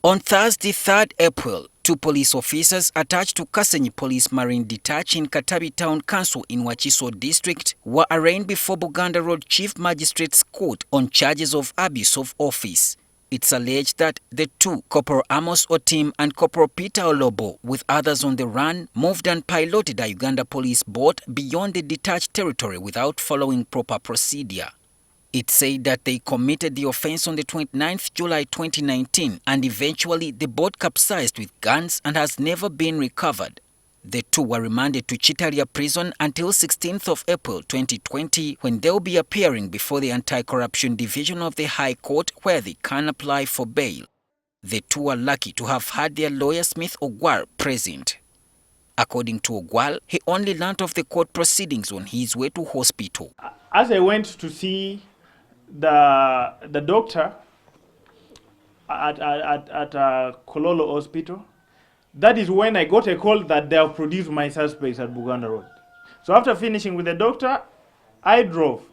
On Thursday, 3rd April, two police officers attached to Kasenyi Police Marine Detach in Katabi Town Council in Wakiso District were arraigned before Buganda Road Chief Magistrate's Court on charges of abuse of office. It's alleged that the two, Corporal Amos Otim and Corporal Peter Olobo, with others on the run, moved and piloted a Uganda police boat beyond the detached territory without following proper procedure. It said that they committed the offense on the 29th July 2019 and eventually the boat capsized with guns and has never been recovered. The two were remanded to Chitalia Prison until 16th of April 2020 when they'll be appearing before the Anti-Corruption Division of the High Court where they can apply for bail. The two are lucky to have had their lawyer Smith Ogwal present. According to Ogwal, he only learnt of the court proceedings on his way to hospital. As I went to see the doctor at Kololo Hospital, that is when I got a call that they have produced my suspects at Buganda Road. So after finishing with the doctor, I drove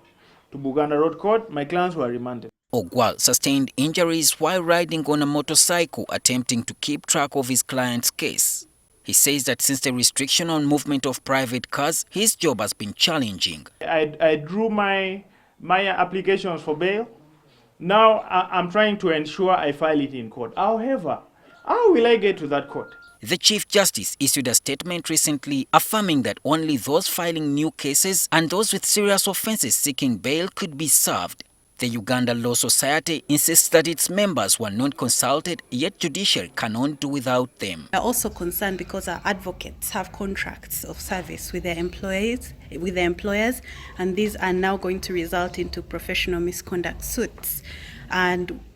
to Buganda Road Court. My clients were remanded. Ogwal sustained injuries while riding on a motorcycle attempting to keep track of his client's case. He says that since the restriction on movement of private cars, his job has been challenging. I drew my applications for bail. Now I'm trying to ensure I file it in court. However, how will I get to that court? The Chief Justice issued a statement recently affirming that only those filing new cases and those with serious offences seeking bail could be served. The Uganda Law Society insists that its members were not consulted, yet judiciary cannot do without them. We are also concerned because our advocates have contracts of service with their employers, and these are now going to result into professional misconduct suits.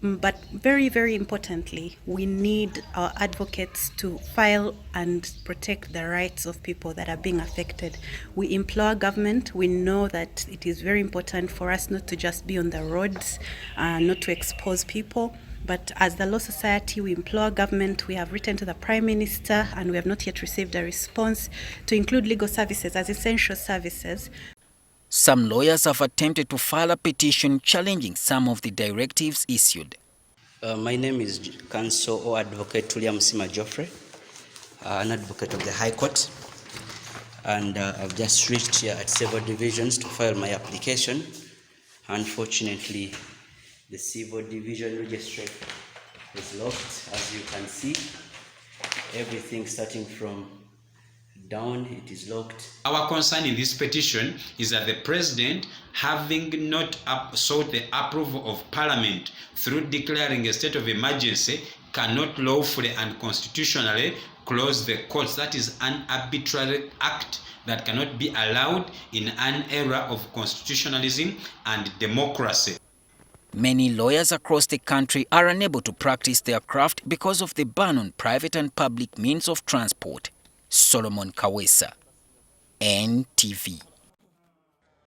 But very, very importantly, we need our advocates to file and protect the rights of people that are being affected. We implore government. We know that it is very important for us not to just be on the roads, not to expose people. But as the Law Society, we implore government. We have written to the Prime Minister and we have not yet received a response to include legal services as essential services. Some lawyers have attempted to file a petition challenging some of the directives issued. My name is Counsel or Advocate Tulia Musima Geoffrey, an advocate of the High Court, and I've just reached here at Civil Divisions to file my application. Unfortunately, the Civil Division registry is locked, as you can see. Everything starting from down, it is locked. Our concern in this petition is that the President, having not sought the approval of Parliament through declaring a state of emergency, cannot lawfully and constitutionally close the courts. That is an arbitrary act that cannot be allowed in an era of constitutionalism and democracy. Many lawyers across the country are unable to practice their craft because of the ban on private and public means of transport. Solomon Kaweesa, NTV.